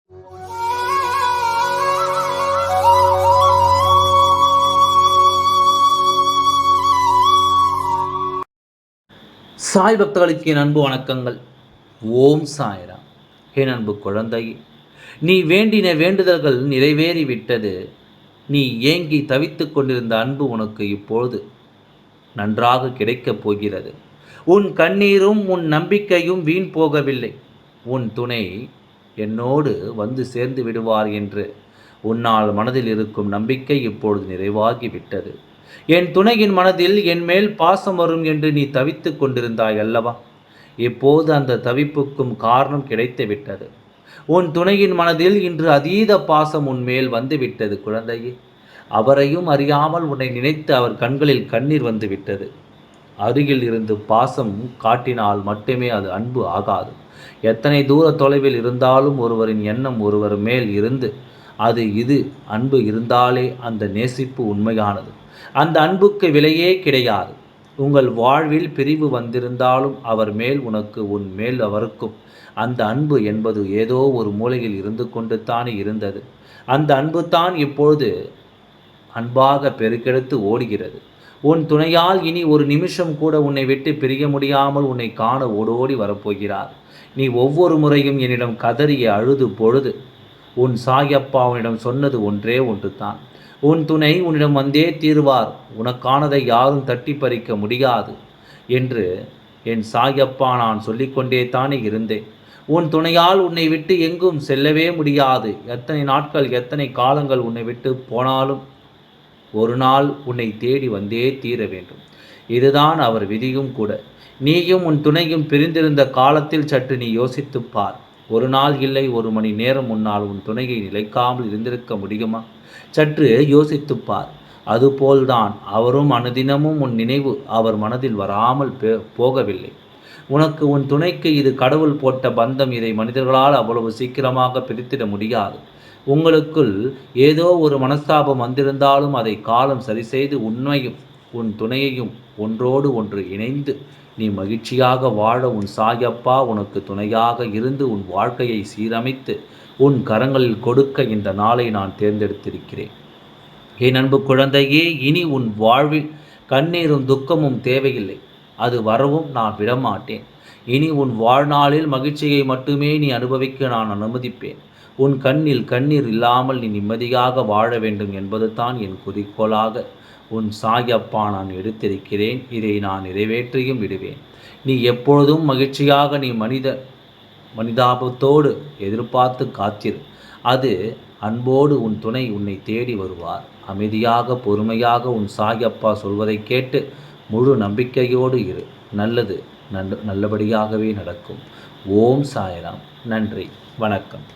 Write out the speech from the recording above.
சாய் பக்தர்களுக்கு என் அன்பு வணக்கங்கள். ஓம் சாய்ராம். என் அன்பு குழந்தையே, நீ வேண்டின வேண்டுதல்கள் நிறைவேறிவிட்டது. நீ ஏங்கி தவித்துக் கொண்டிருந்த அன்பு உனக்கு இப்பொழுது நன்றாக கிடைக்கப் போகிறது. உன் கண்ணீரும் உன் நம்பிக்கையும் வீண் போகவில்லை. உன் துணை என்னோடு வந்து சேர்ந்து விடுவார் என்று உன்னால் மனதில் இருக்கும் நம்பிக்கை இப்பொழுது நிறைவாகிவிட்டது. என் துணையின் மனதில் என் மேல் பாசம் வரும் என்று நீ தவித்துக் கொண்டிருந்தாய் அல்லவா? இப்போது அந்த தவிப்புக்கும் காரணம் கிடைத்துவிட்டது. உன் துணையின் மனதில் இன்று அதீத பாசம் உன்மேல் வந்துவிட்டது குழந்தையே. அவரையும் அறியாமல் உன்னை நினைத்து அவர் கண்களில் கண்ணீர் வந்துவிட்டது. அருகில் இருந்து பாசம் காட்டினால் மட்டுமே அது அன்பு ஆகாது. எத்தனை தூர தொலைவில் இருந்தாலும் ஒருவரின் எண்ணம் ஒருவர் மேல் இருந்து இது அன்பு இருந்தாலே அந்த நேசிப்பு உண்மையானது. அந்த அன்புக்கு விலையே கிடையாது. உங்கள் வாழ்வில் பிரிவு வந்திருந்தாலும் அவர் மேல் உனக்கு உன் மேல் அவருக்கும் அந்த அன்பு என்பது ஏதோ ஒரு மூலையில் இருந்து கொண்டு தானே இருந்தது. அந்த அன்பு தான் இப்பொழுது அன்பாக பெருக்கெடுத்து ஓடுகிறது. உன் துணையால் இனி ஒரு நிமிஷம் கூட உன்னை விட்டு பிரிய முடியாமல் உன்னை காண ஓடோடி வரப்போகிறார். நீ ஒவ்வொரு முறையும் என்னிடம் கதறிய அழுது பொழுது உன் சாயப்பா உன்னிடம் சொன்னது ஒன்றே ஒன்று தான். உன் துணை உன்னிடம் வந்தே தீர்வார், உனக்கானதை யாரும் தட்டி பறிக்க முடியாது என்று என் சாயப்பா நான் சொல்லிக்கொண்டே தானே இருந்தேன். உன் துணையால் உன்னை விட்டு எங்கும் செல்லவே முடியாது. எத்தனை நாட்கள் எத்தனை காலங்கள் உன்னை விட்டு போனாலும் ஒரு நாள் உன்னை தேடி வந்தே தீர வேண்டும். இதுதான் அவர் விதியும் கூட. நீயும் உன் துணையும் பிரிந்திருந்த காலத்தில் சற்று நீ யோசித்துப் பார். ஒரு நாள் இல்லை, ஒரு மணி நேரம் முன்னால் உன் துணையை நிலைக்காமல் இருந்திருக்க முடியுமா? சற்று யோசித்துப் பார். அதுபோல்தான் அவரும் அனுதினமும் உன் நினைவு அவர் மனதில் வராமல் போகவில்லை. உனக்கு உன் துணைக்கு இது கடவுள் போட்ட பந்தம். இதை மனிதர்களால் அவ்வளவு சீக்கிரமாக பிரித்திட முடியாது. உங்களுக்குள் ஏதோ ஒரு மனஸ்தாபம் வந்திருந்தாலும் அதை காலம் சரிசெய்து உன்னையும் உன் துணையையும் ஒன்றோடு ஒன்று இணைந்து நீ மகிழ்ச்சியாக வாழ உன் சாயப்பா உனக்கு துணையாக இருந்து உன் வாழ்க்கையை சீரமைத்து உன் கரங்களில் கொடுக்க இந்த நாளை நான் தேர்ந்தெடுத்திருக்கிறேன். என் அன்பு குழந்தையே, இனி உன் வாழ்வில் கண்ணீரும் துக்கமும் தேவையில்லை. அது வரவும் நான் விடமாட்டேன். இனி உன் வாழ்நாளில் மகிழ்ச்சியை மட்டுமே நீ அனுபவிக்க நான் அனுமதிப்பேன். உன் கண்ணில் கண்ணீர் இல்லாமல் நீ நிம்மதியாக வாழ வேண்டும் என்பது தான் என் குறிக்கோளாக உன் சாயப்பா நான் எடுத்திருக்கிறேன். இதை நான் நிறைவேற்றியும் விடுவேன். நீ எப்பொழுதும் மகிழ்ச்சியாக நீ மனிதாபத்தோடு எதிர்பார்த்து காத்திரு. அது அன்போடு உன் துணை உன்னை தேடி வருவார். அமைதியாக பொறுமையாக உன் சாயப்பா சொல்வதை கேட்டு முழு நம்பிக்கையோடு இரு. நல்லது நல்லபடியாகவே நடக்கும். ஓம் சாய்ராம். நன்றி, வணக்கம்.